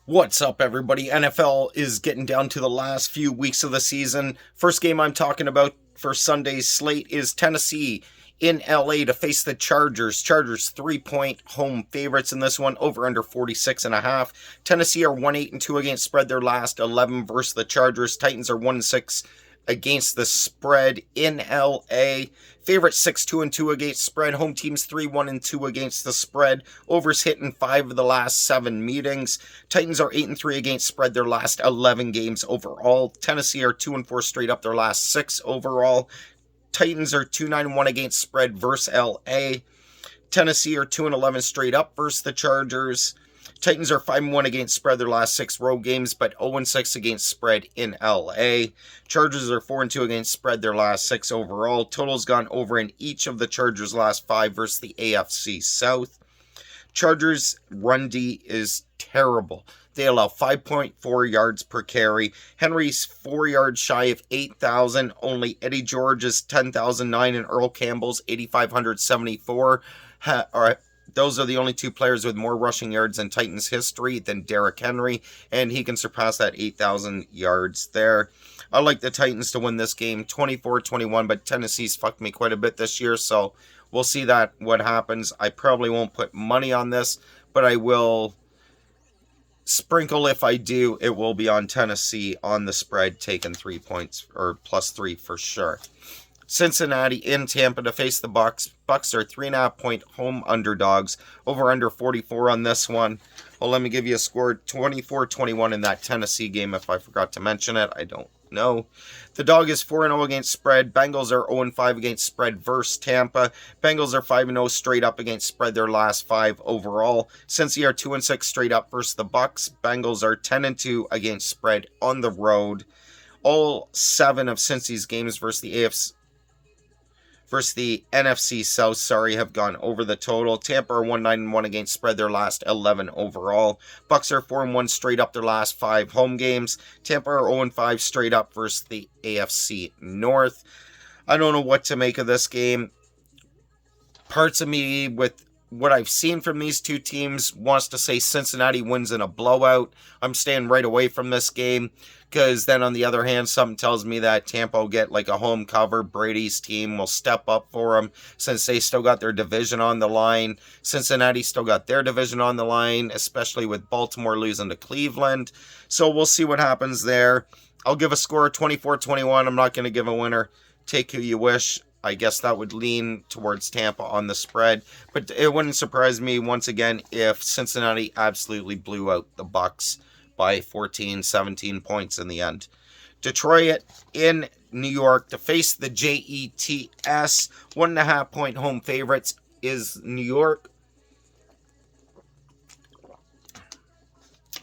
What's up, everybody? NFL is getting down to the last few weeks of the season. First game I'm talking about for Sunday's slate is Tennessee in LA to face the Chargers. Chargers 3-point home favorites in this one, over under 46.5. Tennessee are 1-8-2 against spread their last 11 versus the Chargers. Titans are 1-6 against the spread in LA. Favorite 6-2-2 against spread. Home teams 3-1-2 against the spread. Overs hit in 5 of the last 7 meetings. Titans are 8-3 against spread their last 11 games overall. Tennessee are 2-4 straight up their last 6 overall. Titans are 2-9-1 against spread versus LA. Tennessee are 2-11 straight up versus the Chargers. Titans are 5-1 against spread their last 6 road games, but 0-6 against spread in LA. Chargers are 4-2 against spread their last 6 overall. Total's gone over in each of the Chargers' last 5 versus the AFC South. Chargers' run D is terrible. They allow 5.4 yards per carry. Henry's 4 yards shy of 8,000. Only Eddie George's 10,009 and Earl Campbell's 8,574 those are the only 2 players with more rushing yards in Titans history than Derrick Henry, and he can surpass that 8,000 yards there. I like the Titans to win this game 24-21, but Tennessee's fucked me quite a bit this year, so we'll see what happens. I probably won't put money on this, but I will sprinkle. If I do, it will be on Tennessee on the spread, taking 3 points, or +3 for sure. Cincinnati in Tampa to face the Bucks. Bucks are 3.5-point home underdogs. Over under 44 on this one. Well, let me give you a score: 24-21 in that Tennessee game. If I forgot to mention it, I don't know. The dog is 4-0 against spread. Bengals are 0-5 against spread versus Tampa. Bengals are 5-0 straight up against spread their last 5 overall. Cincy are 2-6 straight up versus the Bucks. Bengals are 10-2 against spread on the road. All 7 of Cincy's games versus the NFC South, have gone over the total. Tampa are 1-9-1 against spread their last 11 overall. Bucks are 4-1 straight up their last 5 home games. Tampa are 0-5 straight up versus the AFC North. I don't know what to make of this game. Parts of me, with what I've seen from these 2 teams, wants to say Cincinnati wins in a blowout. I'm staying right away from this game, because then on the other hand, something tells me that Tampa will get like a home cover. Brady's team will step up for them, since they still got their division on the line. Cincinnati still got their division on the line, especially with Baltimore losing to Cleveland. So we'll see what happens there. I'll give a score 24-21. I'm not going to give a winner. Take who you wish. I guess that would lean towards Tampa on the spread, but it wouldn't surprise me once again if Cincinnati absolutely blew out the Bucks by 14, 17 points in the end. Detroit in New York to face the Jets. 1.5-point home favorites is New York.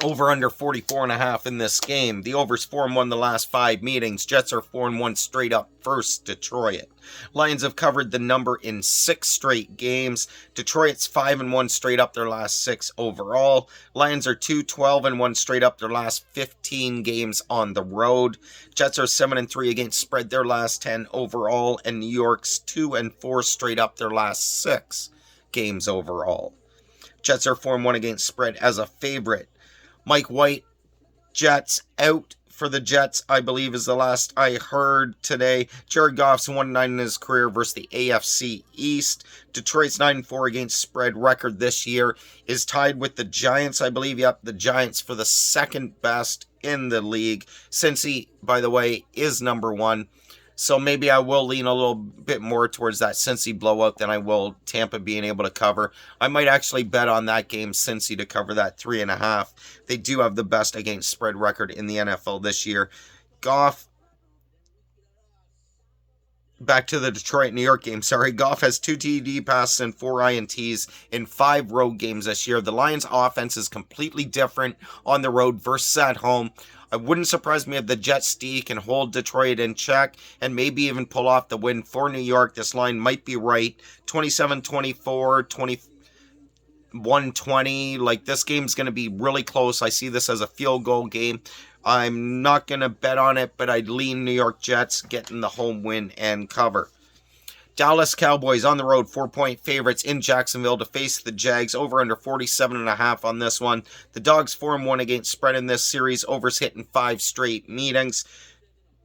Over under 44.5 in this game. The over's 4-1 the last 5 meetings. Jets are 4-1 straight up versus Detroit. Lions have covered the number in 6 straight games. Detroit's 5-1 straight up their last 6 overall. Lions are 2-12-1 straight up their last 15 games on the road. Jets are 7-3 against spread their last 10 overall, and New York's 2-4 straight up their last 6 games overall. Jets are 4-1 against spread as a favorite. Mike White, Jets out for the Jets, I believe, is the last I heard today. Jared Goff's 1-9 in his career versus the AFC East. Detroit's 9-4 against spread record this year is tied with the Giants, I believe. Yep, the Giants for the second best in the league. Cincy, by the way, is number 1. So maybe I will lean a little bit more towards that Cincy blowout than I will Tampa being able to cover. I might actually bet on that game, Cincy, to cover that 3.5. They do have the best against spread record in the NFL this year. Goff, back to the Detroit-New York game, Goff has 2 TD passes and 4 INTs in 5 road games this year. The Lions' offense is completely different on the road versus at home. It wouldn't surprise me if the Jets D can hold Detroit in check and maybe even pull off the win for New York. This line might be right. 27-24, 21-20. Like, this game's going to be really close. I see this as a field goal game. I'm not going to bet on it, but I'd lean New York Jets getting the home win and cover. Dallas Cowboys on the road, 4-point favorites in Jacksonville to face the Jags. Over under 47.5 on this one. The Dogs 4-1 against spread in this series. Overs hitting 5 straight meetings.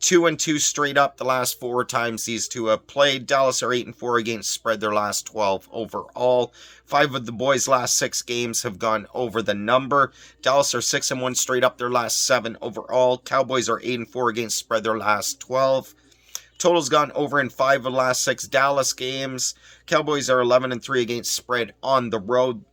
2-2 straight up the last 4 times these two have played. Dallas are 8-4 against spread their last 12 overall. 5 of the boys' last 6 games have gone over the number. Dallas are 6-1 straight up their last 7 overall. Cowboys are 8-4 against spread their last 12. Total's gone over in 5 of the last 6 Dallas games. Cowboys are 11-3 against spread on the road.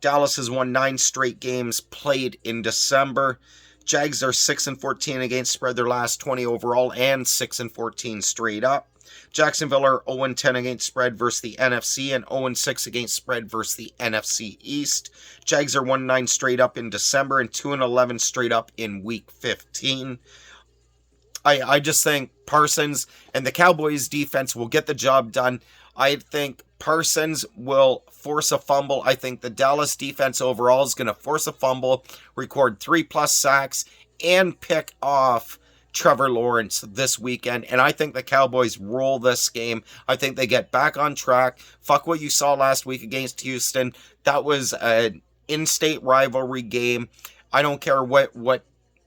Dallas has won 9 straight games played in December. Jags are 6-14 against spread their last 20 overall and 6-14 straight up. Jacksonville are 0-10 against spread versus the NFC and 0-6 against spread versus the NFC East. Jags are 1-9 straight up in December and 2-11 straight up in Week 15. I just think Parsons and the Cowboys defense will get the job done. I think Parsons will force a fumble. I think the Dallas defense overall is going to force a fumble, record 3+ sacks, and pick off Trevor Lawrence this weekend. And I think the Cowboys roll this game. I think they get back on track. Fuck what you saw last week against Houston. That was an in-state rivalry game. I don't care what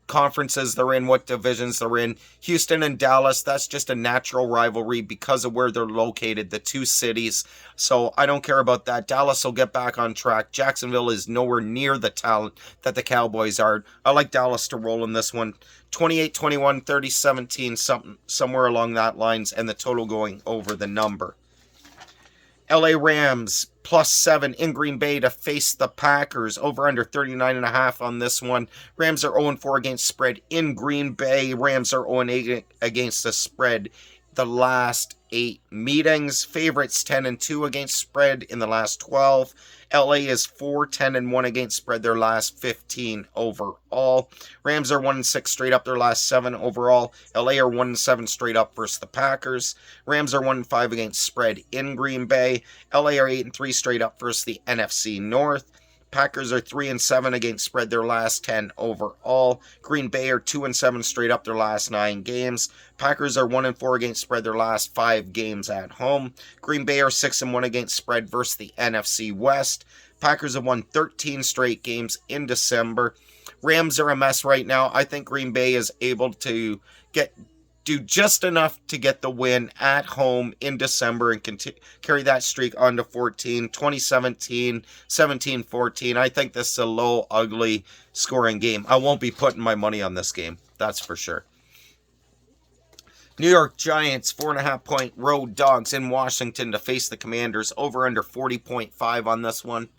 conferences they're in, what divisions they're in. Houston and Dallas, that's just a natural rivalry because of where they're located, the two cities. So I don't care about that. Dallas will get back on track. Jacksonville is nowhere near the talent that the Cowboys are. I like Dallas to roll in this one. 28-21, 30-17, somewhere along that lines, and the total going over the number. LA Rams +7 in Green Bay to face the Packers. Over under 39.5 on this one. Rams are 0-4 against spread in Green Bay. Rams are 0-8 against the spread the last 8 meetings. Favorites 10-2 against spread in the last 12. LA is 4-10-1 against spread their last 15 overall. Rams are 1-6 straight up their last 7 overall. LA are 1-7 straight up versus the Packers. Rams are 1-5 against spread in Green Bay. LA are 8-3 straight up versus the NFC North. Packers are 3-7 against spread their last 10 overall. Green Bay are 2-7 straight up their last 9 games. Packers are 1-4 against spread their last 5 games at home. Green Bay are 6-1 against spread versus the NFC West. Packers have won 13 straight games in December. Rams are a mess right now. I think Green Bay is able to do just enough to get the win at home in December and carry that streak on to 14, 2017, 17-14. I think this is a low, ugly scoring game. I won't be putting my money on this game. That's for sure. New York Giants, 4.5-point road dogs in Washington to face the Commanders. Over under 40.5 on this one.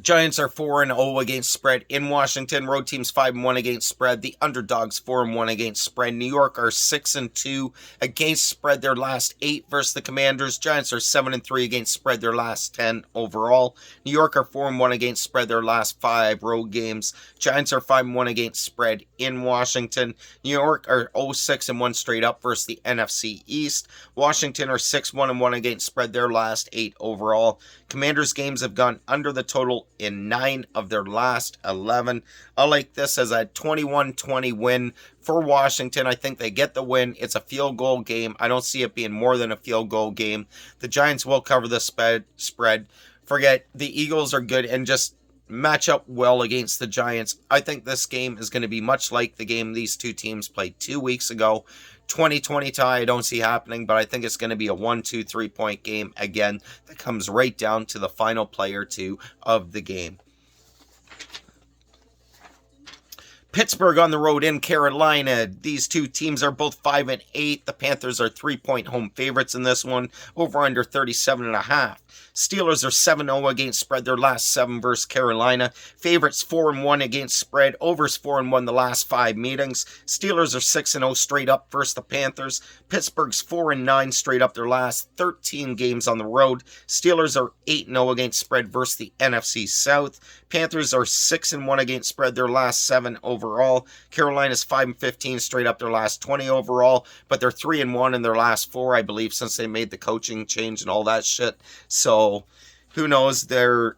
Giants are 4-0 against spread in Washington. Road teams 5-1 against spread. The underdogs 4-1 against spread. New York are 6-2 against spread their last 8 versus the Commanders. Giants are 7-3 against spread their last 10 overall. New York are 4-1 against spread their last 5 road games. Giants are 5-1 against spread in Washington. New York are 0-6-1 straight up versus the NFC East. Washington are 6-1-1 against spread their last 8 overall. Commanders games have gone under the total in 9 of their last 11. I like this as a 21-20 win for Washington. I think they get the win. It's a field goal game. I don't see it being more than a field goal game. The Giants will cover the spread. Forget the Eagles are good and just match up well against the Giants. I think this game is going to be much like the game these two teams played 2 weeks ago. 20-20 tie, I don't see happening, but I think it's going to be a 1-2-3 point game again that comes right down to the final play or two of the game. Pittsburgh on the road in Carolina. These two teams are both 5-8. The Panthers are 3-point home favorites in this one. Over under 37.5. Steelers are 7-0 against spread their last 7 versus Carolina. Favorites 4-1 against spread. Overs 4-1 the last 5 meetings. Steelers are 6-0 straight up versus the Panthers. Pittsburgh's 4-9 straight up their last 13 games on the road. Steelers are 8-0 against spread versus the NFC South. Panthers are 6-1 against spread their last 7 overall. Carolina's 5-15 straight up their last 20 overall, but they're 3-1 in their last 4, I believe, since they made the coaching change and all that shit. So who knows? They're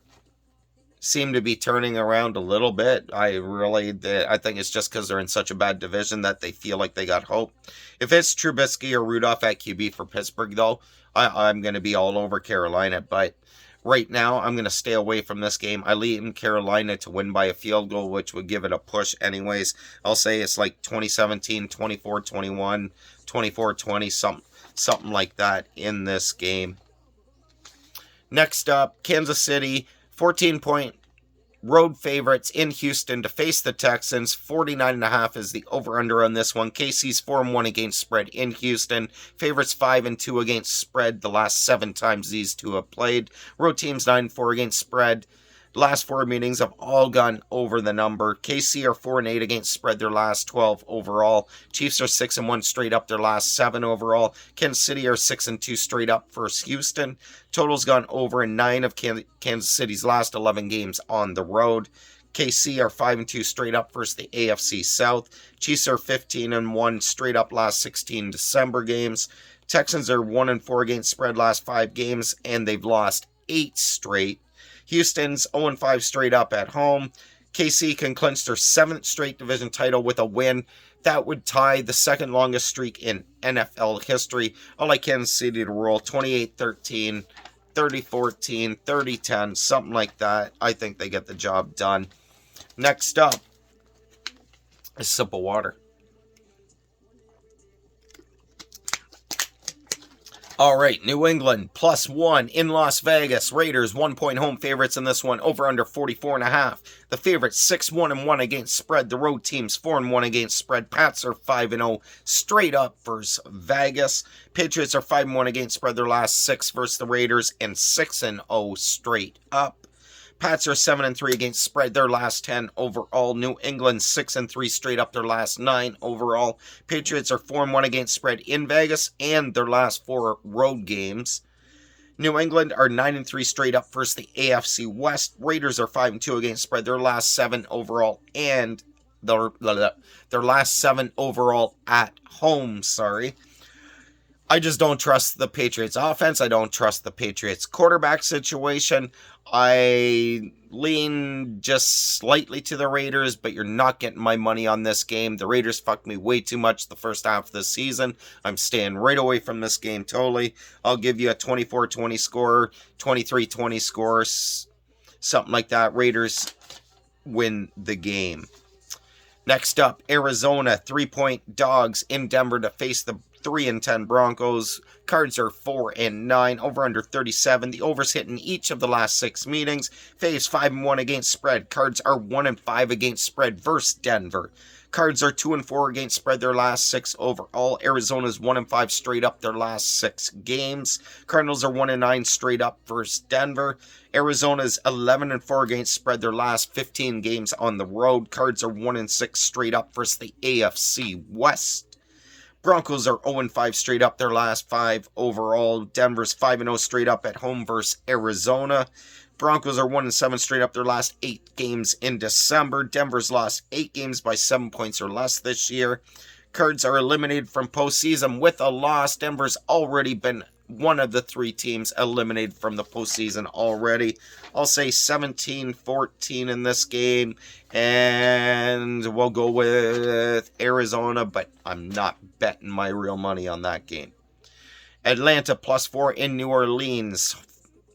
seem to be turning around a little bit. I think it's just because they're in such a bad division that they feel like they got hope. If it's Trubisky or Rudolph at QB for Pittsburgh, though, I'm going to be all over Carolina. But right now, I'm going to stay away from this game. I lean Carolina to win by a field goal, which would give it a push anyways. I'll say it's like 2017, 24-21, 24-20, something like that in this game. Next up, Kansas City, 14-point road favorites in Houston to face the Texans. 49.5 is the over-under on this one. KC's 4-1 against spread in Houston. Favorites 5-2 against spread the last 7 times these two have played. Road teams 9-4 against spread. Last 4 meetings have all gone over the number. KC are 4-8 against spread their last 12 overall. Chiefs are 6-1 straight up their last 7 overall. Kansas City are 6-2 straight up versus Houston. Total's gone over in 9 of Kansas City's last 11 games on the road. KC are 5-2 straight up versus the AFC South. Chiefs are 15-1 straight up last 16 December games. Texans are 1-4 against spread last 5 games, and they've lost 8 straight. Houston's 0-5 straight up at home. KC can clinch their 7th straight division title with a win. That would tie the second longest streak in NFL history. I like Kansas City to roll 28-13, 30-14, 30-10, something like that. I think they get the job done. Next up, a sip of water. All right, New England +1 in Las Vegas. Raiders 1-point home favorites in this one, over under 44.5. The favorites 6-1 against spread. The road teams 4-1 against spread. Pats are 5-0 straight up versus Vegas. Patriots are 5-1 against spread their last 6 versus the Raiders, and 6-0 straight up. Pats are 7-3 against spread their last 10 overall. New England 6-3 straight up their last 9 overall. Patriots are 4-1 against spread in Vegas and their last 4 road games. New England are 9-3 straight up versus the AFC West. Raiders are 5-2 against spread their last 7 overall and their last 7 overall at home. I just don't trust the Patriots offense. I don't trust the Patriots quarterback situation. I lean just slightly to the Raiders, but you're not getting my money on this game. The Raiders fucked me way too much the first half of the season. I'm staying right away from this game totally. I'll give you a 24-20 score, 23-20 score, something like that. Raiders win the game. Next up, Arizona, 3-point dogs in Denver to face the 3-10 Broncos. Cards are 4-9, over under 37. The overs hit in each of the last 6 meetings. Faves 5-1 against spread. Cards are 1-5 against spread versus Denver. Cards are 2-4 against spread their last 6 overall. Arizona's 1-5 straight up their last 6 games. Cardinals are 1-9 straight up versus Denver. Arizona's 11-4 against spread their last 15 games on the road. Cards are 1-6 straight up versus the AFC West. Broncos are 0-5 straight up their last 5 overall. Denver's 5-0 straight up at home versus Arizona. Broncos are 1-7 straight up their last 8 games in December. Denver's lost 8 games by 7 points or less this year. Cards are eliminated from postseason with a loss. Denver's already been one of the 3 teams eliminated from the postseason already. I'll say 17-14 in this game, and we'll go with Arizona, but I'm not betting my real money on that game. Atlanta +4 in New Orleans.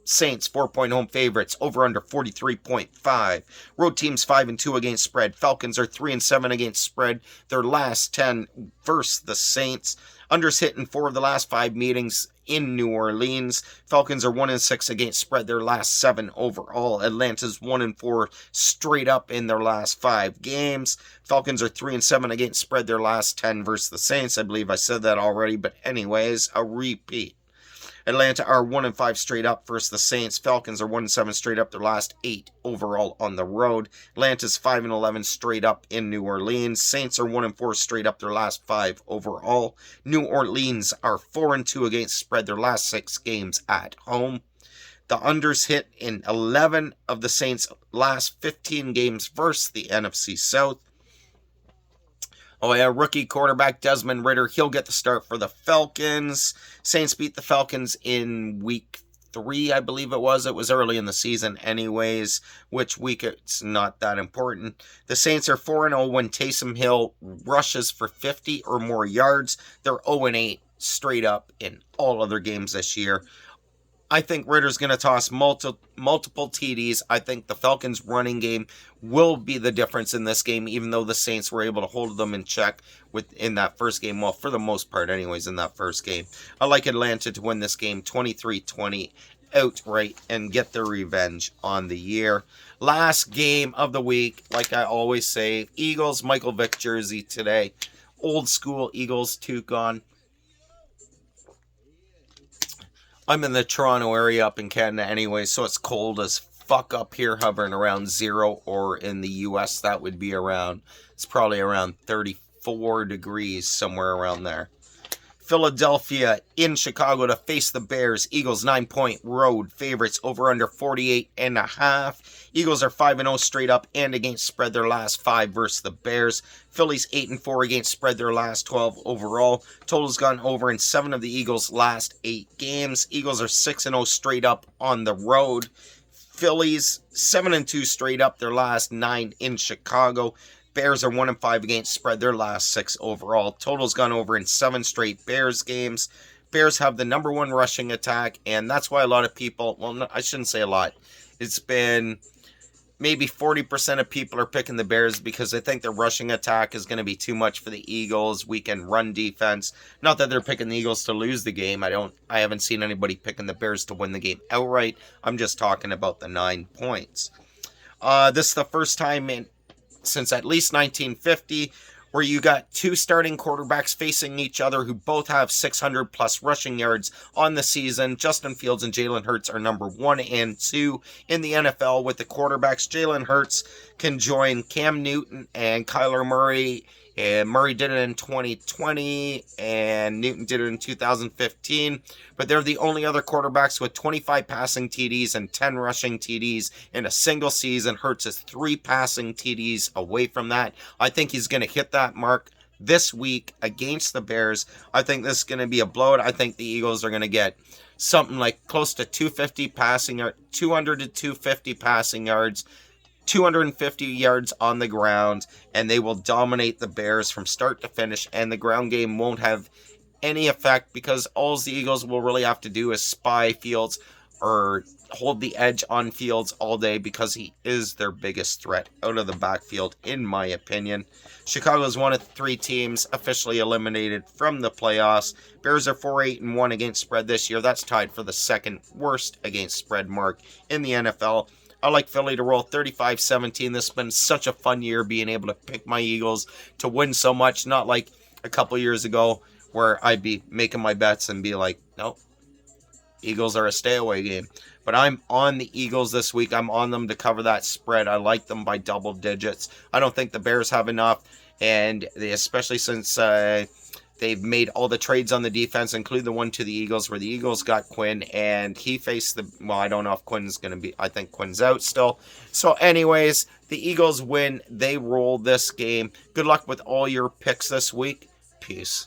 Saints 4-point home favorites, over under 43.5. Road teams 5-2 against spread. Falcons are 3-7 against spread their last 10 versus the Saints. Unders hit in 4 of the last 5 meetings in New Orleans. Falcons are 1-6 against spread their last 7 overall. Atlanta's 1-4 straight up in their last 5 games. Falcons are 3-7 against spread their last 10 versus the Saints. I believe I said that already, but anyways, a repeat. Atlanta are 1-5 straight up versus the Saints. Falcons are 1-7 straight up their last 8 overall on the road. Atlanta's 5-11 straight up in New Orleans. Saints are 1-4 straight up their last 5 overall. New Orleans are 4-2 against spread their last 6 games at home. The unders hit in 11 of the Saints' last 15 games versus the NFC South. Oh yeah, rookie quarterback Desmond Ridder, he'll get the start for the Falcons. Saints beat the Falcons in week 3, I believe it was. It was early in the season anyways. Which week, it's not that important. The Saints are 4-0 when Taysom Hill rushes for 50 or more yards. They're 0-8 straight up in all other games this year. I think Ritter's going to toss multiple TDs. I think the Falcons' running game will be the difference in this game, even though the Saints were able to hold them in check in that first game. Well, for the most part anyways, in that first game. I like Atlanta to win this game 23-20 outright and get their revenge on the year. Last game of the week, like I always say, Eagles, Michael Vick jersey today. Old school Eagles toucan. I'm in the Toronto area up in Canada anyway, so it's cold as fuck up here, hovering around 0, or in the US that would be it's probably around 34 degrees, somewhere around there. Philadelphia in Chicago to face the Bears. Eagles 9-point road favorites, over under 48.5. Eagles are 5-0 straight up and against spread their last 5 versus the Bears. Phillies 8-4 against spread their last 12 overall. Total's gone over in 7 of the Eagles' last 8 games. Eagles are 6-0 straight up on the road. Phillies 7-2 straight up their last 9 in Chicago. Bears are 1-5 against spread their last 6 overall. Total's gone over in 7 straight Bears games. Bears have the number 1 rushing attack, and that's why a lot of people, well, no, I shouldn't say a lot. It's been maybe 40% of people are picking the Bears because they think their rushing attack is going to be too much for the Eagles' weekend run defense. Not that they're picking the Eagles to lose the game. I haven't seen anybody picking the Bears to win the game outright. I'm just talking about the 9 points. This is the first time since at least 1950 where you got 2 starting quarterbacks facing each other who both have 600 plus rushing yards on the season. Justin Fields and Jalen Hurts are number 1 and 2 in the NFL with the quarterbacks. Jalen Hurts can join Cam Newton and Kyler Murray. And Murray did it in 2020, and Newton did it in 2015. But they're the only other quarterbacks with 25 passing TDs and 10 rushing TDs in a single season. Hurts is 3 passing TDs away from that. I think he's going to hit that mark this week against the Bears. I think this is going to be a blowout. I think the Eagles are going to get something like close to 250 passing yards, 200 to 250 passing yards, 250 yards on the ground, and they will dominate the Bears from start to finish, and the ground game won't have any effect because all the Eagles will really have to do is spy Fields or hold the edge on Fields all day because he is their biggest threat out of the backfield, in my opinion. Chicago is one of 3 teams officially eliminated from the playoffs. Bears are 4-8-1 against spread this year. That's tied for the second worst against spread mark in the NFL. I like Philly to roll 35-17. This has been such a fun year being able to pick my Eagles to win so much. Not like a couple years ago where I'd be making my bets and be like, nope, Eagles are a stay-away game. But I'm on the Eagles this week. I'm on them to cover that spread. I like them by double digits. I don't think the Bears have enough, and especially since they've made all the trades on the defense, including the one to the Eagles, where the Eagles got Quinn, and he faced I don't know if Quinn's going to be, I think Quinn's out still. So anyways, the Eagles win. They roll this game. Good luck with all your picks this week. Peace.